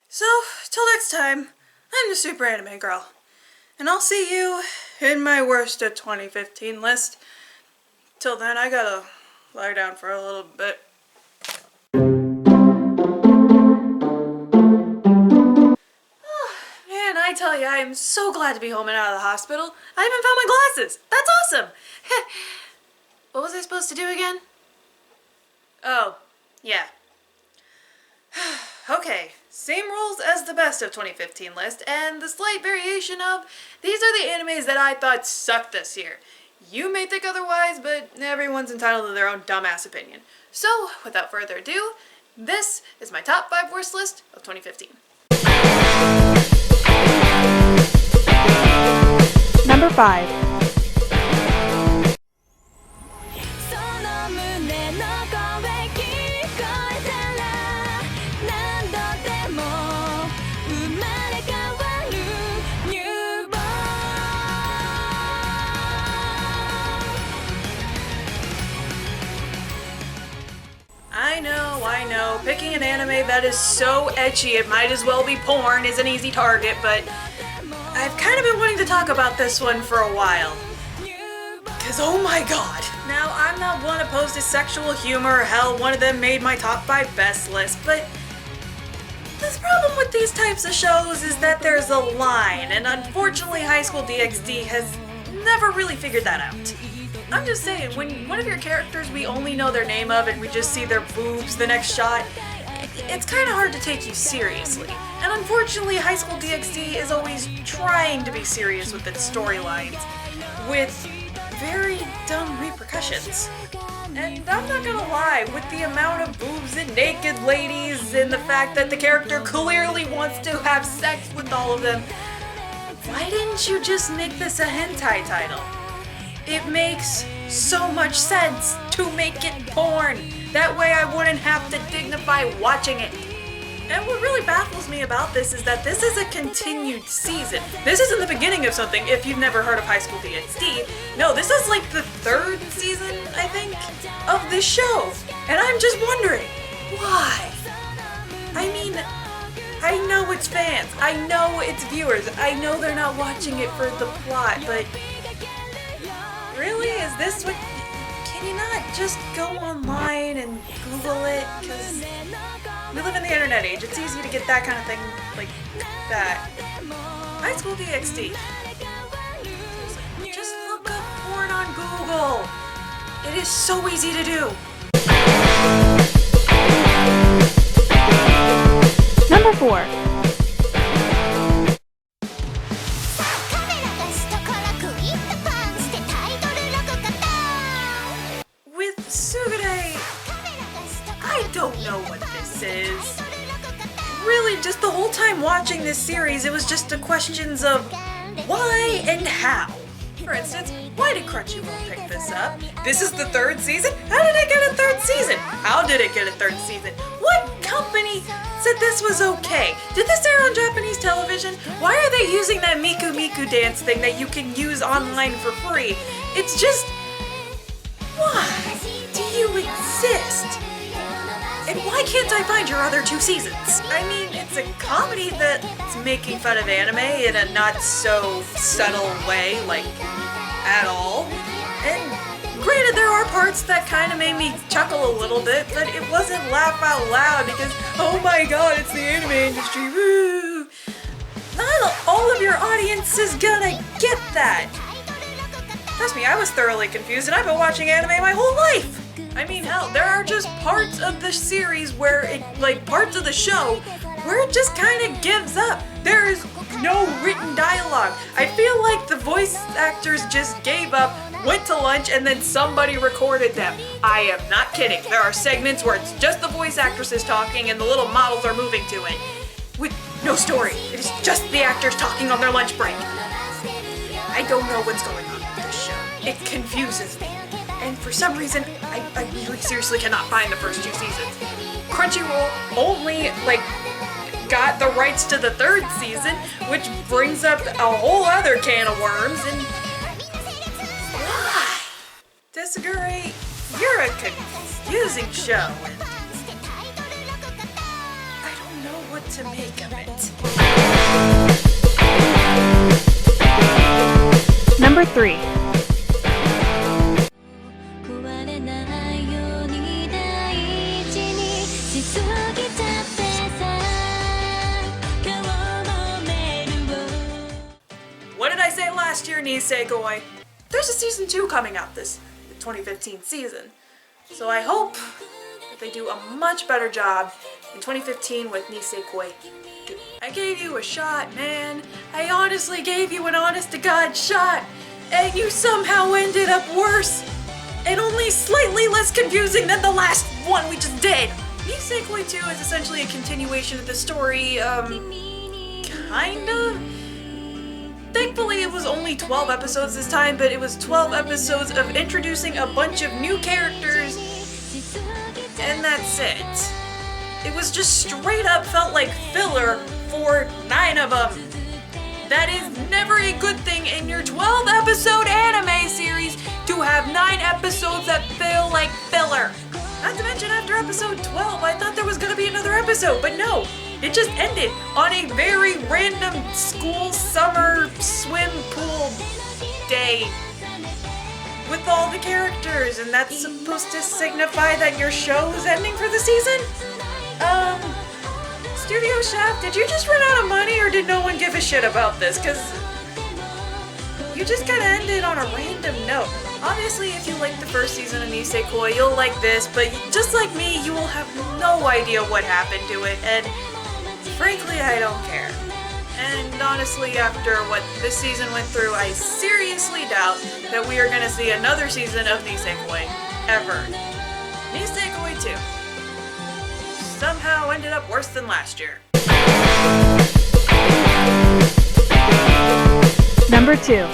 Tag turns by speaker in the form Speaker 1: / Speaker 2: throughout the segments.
Speaker 1: So, till next time, I'm the SuperAnimeGirl, and I'll see you in my worst of 2015 list. Till then, I gotta lie down for a little bit. Oh, man, I tell you, I am so glad to be home and out of the hospital. I even found my glasses. That's awesome! What was I supposed to do again? Oh, yeah. Okay, same rules as the best of 2015 list, and the slight variation of, these are the animes that I thought sucked this year. You may think otherwise, but everyone's entitled to their own dumbass opinion. So, without further ado, this is my top 5 worst list of 2015.
Speaker 2: Number 5.
Speaker 1: I know, picking an anime that is so ecchi it might as well be porn is an easy target, but I've kind of been wanting to talk about this one for a while. Cause oh my god. Now, I'm not one opposed to sexual humor, hell, one of them made my top 5 best list, but the problem with these types of shows is that there's a line, and unfortunately High School DxD has never really figured that out. I'm just saying, when one of your characters we only know their name of and we just see their boobs the next shot, it's kind of hard to take you seriously. And unfortunately, High School DxD is always trying to be serious with its storylines, with very dumb repercussions. And I'm not gonna lie, with the amount of boobs and naked ladies and the fact that the character clearly wants to have sex with all of them, why didn't you just make this a hentai title? It makes so much sense to make it porn. That way I wouldn't have to dignify watching it. And what really baffles me about this is that this is a continued season. This isn't the beginning of something if you've never heard of High School DxD. No, this is like the 3rd season, I think, of this show. And I'm just wondering, why? I mean, I know it's fans, I know it's viewers, I know they're not watching it for the plot, but really? Is this what... Can you not just go online and Google it? Because we live in the internet age. It's easy to get that kind of thing like that. High School DxD. Just look up porn on Google. It is so easy to do.
Speaker 2: Number 4.
Speaker 1: I don't know what this is. Really, just the whole time watching this series, it was just the questions of why and how. For instance, why did Crunchyroll pick this up? This is the 3rd season? How did it get a 3rd season? How did it get a 3rd season? What company said this was okay? Did this air on Japanese television? Why are they using that Miku Miku dance thing that you can use online for free? It's just... why do you exist? And why can't I find your other 2 seasons? I mean, it's a comedy that's making fun of anime in a not so subtle way, like, at all. And granted, there are parts that kind of made me chuckle a little bit, but it wasn't laugh out loud because, oh my god, it's the anime industry, woo! Not all of your audience is gonna get that. Trust me, I was thoroughly confused and I've been watching anime my whole life! I mean, hell, there are just parts of the series where it, like, parts of the show where it just kind of gives up. There is no written dialogue. I feel like the voice actors just gave up, went to lunch, and then somebody recorded them. I am not kidding. There are segments where it's just the voice actresses talking and the little models are moving to it. With no story. It is just the actors talking on their lunch break. I don't know what's going on with this show. It confuses me. And for some reason, I really seriously cannot find the first 2 seasons. Crunchyroll only, like, got the rights to the 3rd season, which brings up a whole other can of worms, and... why? Disagree, you're a confusing show, and... I don't know what to make of it.
Speaker 2: Number 3.
Speaker 1: What did I say last year, Nisekoi? There's a season 2 coming out the 2015 season. So I hope that they do a much better job in 2015 with Nisekoi. I gave you a shot, man. I honestly gave you an honest-to-God shot. And you somehow ended up worse. And only slightly less confusing than the last one we just did. Nisekoi 2 is essentially a continuation of the story, kinda? Thankfully, it was only 12 episodes this time, but it was 12 episodes of introducing a bunch of new characters, and that's it. It was just straight up felt like filler for 9 of them. That is never a good thing in your 12 episode anime series to have 9 episodes that feel like filler. Not to mention after episode 12, I thought there was gonna be another episode, but no. It just ended on a very random school summer swim pool day with all the characters, and that's supposed to signify that your show is ending for the season? Studio Chef, did you just run out of money or did no one give a shit about this? Cause you just kinda ended on a random note. Obviously, if you like the first season of Nisekoi, you'll like this, but just like me, you will have no idea what happened to it, and frankly, I don't care. And honestly, after what this season went through, I seriously doubt that we are gonna see another season of Nisekoi, ever. Nisekoi 2 somehow ended up worse than last year.
Speaker 2: Number 2.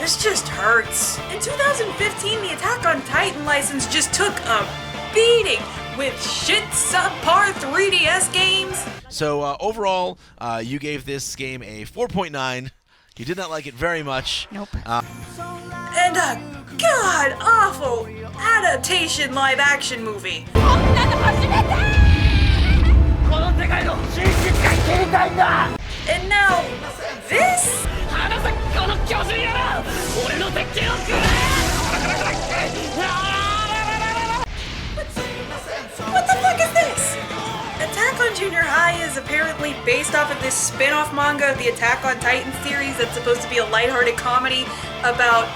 Speaker 1: This just hurts. In 2015, the Attack on Titan license just took a beating with shit subpar 3DS games.
Speaker 3: So overall, you gave this game a 4.9. You did not like it very much.
Speaker 2: Nope.
Speaker 1: And a god-awful adaptation live-action movie. And now, this? What the fuck is this? Attack on Junior High is apparently based off of this spin-off manga of the Attack on Titan series that's supposed to be a lighthearted comedy about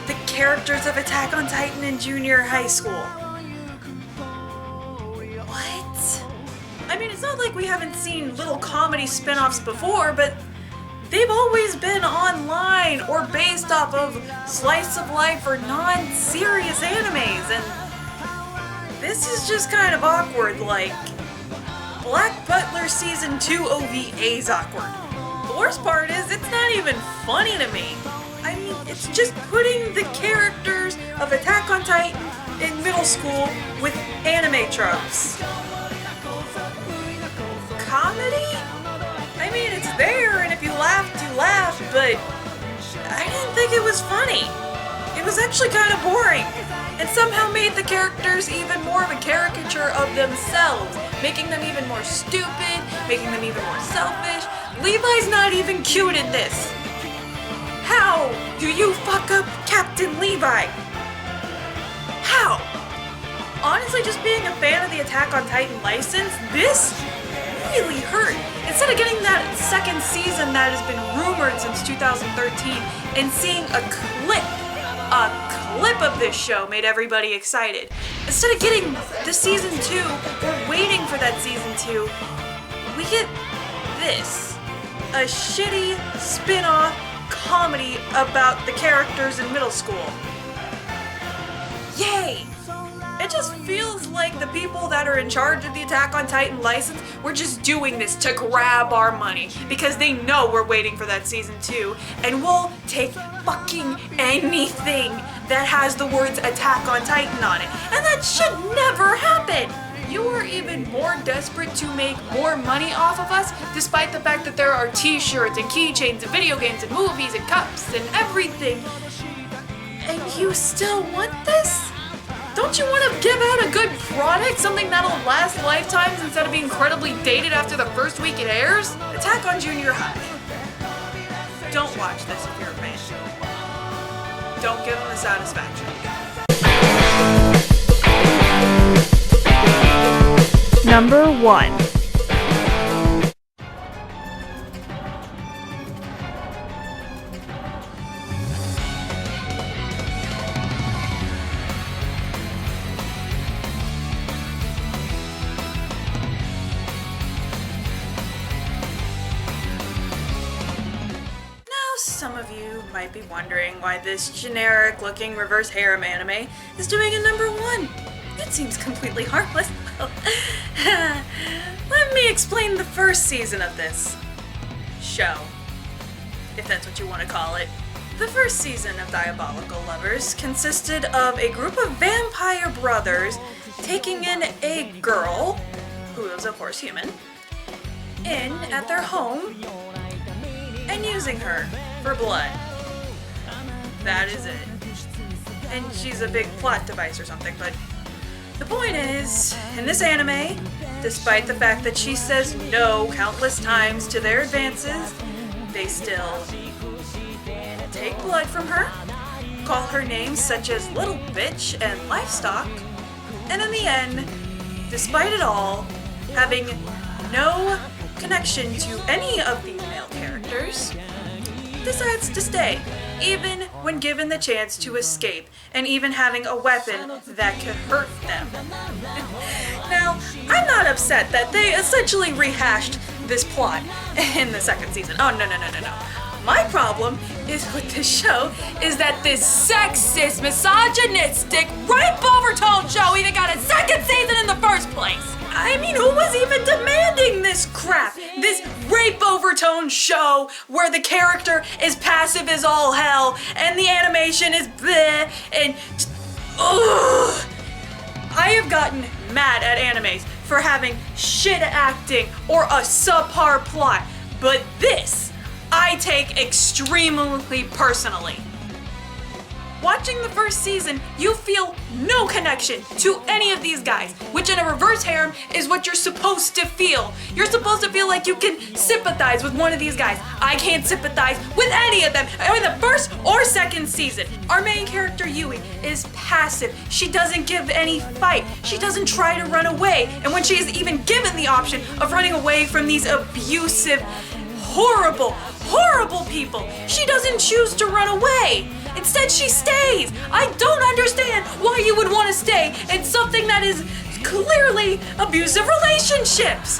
Speaker 1: the characters of Attack on Titan in junior high school. What? I mean, it's not like we haven't seen little comedy spin-offs before, but they've always been online or based off of slice of life or non-serious animes, and this is just kind of awkward, like Black Butler Season 2 OVA's awkward. The worst part is, it's not even funny to me. I mean, it's just putting the characters of Attack on Titan in middle school with anime tropes. Comedy? I mean, it's there, and if you laugh, you laugh, but I didn't think it was funny. It was actually kind of boring, and somehow made the characters even more of a caricature of themselves, making them even more stupid, making them even more selfish. Levi's not even cute in this. How do you fuck up Captain Levi? How? Honestly, just being a fan of the Attack on Titan license, this really hurt. Instead of getting that second season that has been rumored since 2013 and seeing a clip of this show made everybody excited. Instead of getting the season 2 or waiting for that season 2, we get this. A shitty spin-off comedy about the characters in middle school. Yay! It just feels like the people that are in charge of the Attack on Titan license were just doing this to grab our money because they know we're waiting for that season 2 and we'll take fucking anything that has the words Attack on Titan on it. And that should never happen! You are even more desperate to make more money off of us, despite the fact that there are t-shirts and keychains and video games and movies and cups and everything. And you still want this? Don't you want to give out a good product? Something that'll last lifetimes instead of being incredibly dated after the first week it airs? Attack on Junior High. Don't watch this if you're a fan. Don't give them the satisfaction.
Speaker 2: Number 1.
Speaker 1: Some of you might be wondering why this generic-looking reverse harem anime is doing a number 1. It seems completely harmless. Let me explain the first season of this show, if that's what you want to call it. The first season of Diabolical Lovers consisted of a group of vampire brothers taking in a girl, who is of course human, in at their home and using her for blood. That is it. And she's a big plot device or something, but the point is, in this anime, despite the fact that she says no countless times to their advances, they still take blood from her, call her names such as little bitch and livestock, and in the end, despite it all, having no connection to any of the male characters, decides to stay, even when given the chance to escape, and even having a weapon that could hurt them. Now, I'm not upset that they essentially rehashed this plot in the second season. Oh, no. My problem is with this show is that this sexist, misogynistic, rape overtone show even got a second season in the first place. I mean, who was even demanding this crap? This rape overtone show where the character is passive as all hell and the animation is bleh and ugh. I have gotten mad at animes for having shit acting or a subpar plot, but this I take extremely personally. Watching the first season, you feel no connection to any of these guys, which in a reverse harem is what you're supposed to feel. You're supposed to feel like you can sympathize with one of these guys. I can't sympathize with any of them in the first or second season. Our main character, Yui, is passive. She doesn't give any fight. She doesn't try to run away. And when she is even given the option of running away from these abusive, horrible people, she doesn't choose to run away. Instead, she stays. I don't understand why you would want to stay in something that is clearly abusive relationships.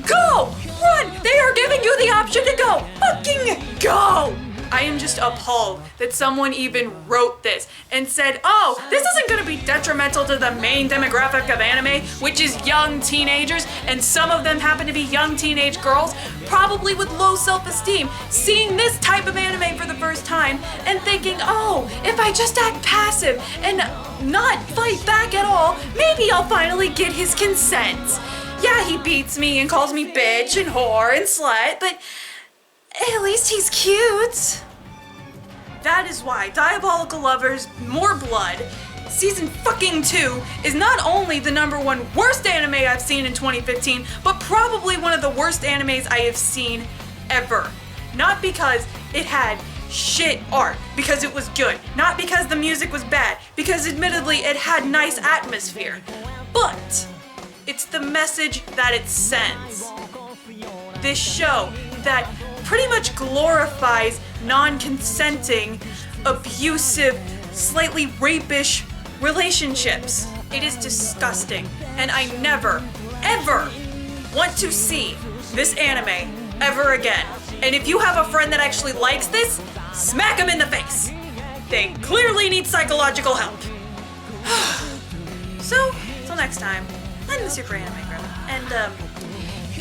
Speaker 1: Go! Run! They are giving you the option to go. Fucking go! I am just appalled that someone even wrote this and said, oh, this isn't going to be detrimental to the main demographic of anime, which is young teenagers, and some of them happen to be young teenage girls, probably with low self-esteem, seeing this type of anime for the first time and thinking, oh, if I just act passive and not fight back at all, maybe I'll finally get his consent. Yeah, he beats me and calls me bitch and whore and slut, but at least he's cute. That is why Diabolical Lovers, More Blood, Season fucking 2 is not only the #1 worst anime I've seen in 2015, but probably one of the worst animes I have seen ever. Not because it had shit art, because it was good. Not because the music was bad, because admittedly it had nice atmosphere. But it's the message that it sends. This show that pretty much glorifies non-consenting, abusive, slightly rapish relationships. It is disgusting, and I never, ever want to see this anime ever again. And if you have a friend that actually likes this, smack him in the face. They clearly need psychological help. So, till next time, I'm the SuperAnimeGirl, and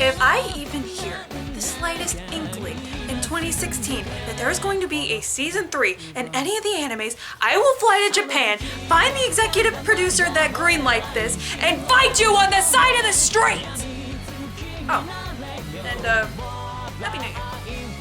Speaker 1: if I even hear the slightest inkling in 2016 that there's going to be a season 3 in any of the animes, I will fly to Japan, find the executive producer that greenlighted this, and fight you on the side of the street! Oh, and Happy New Year.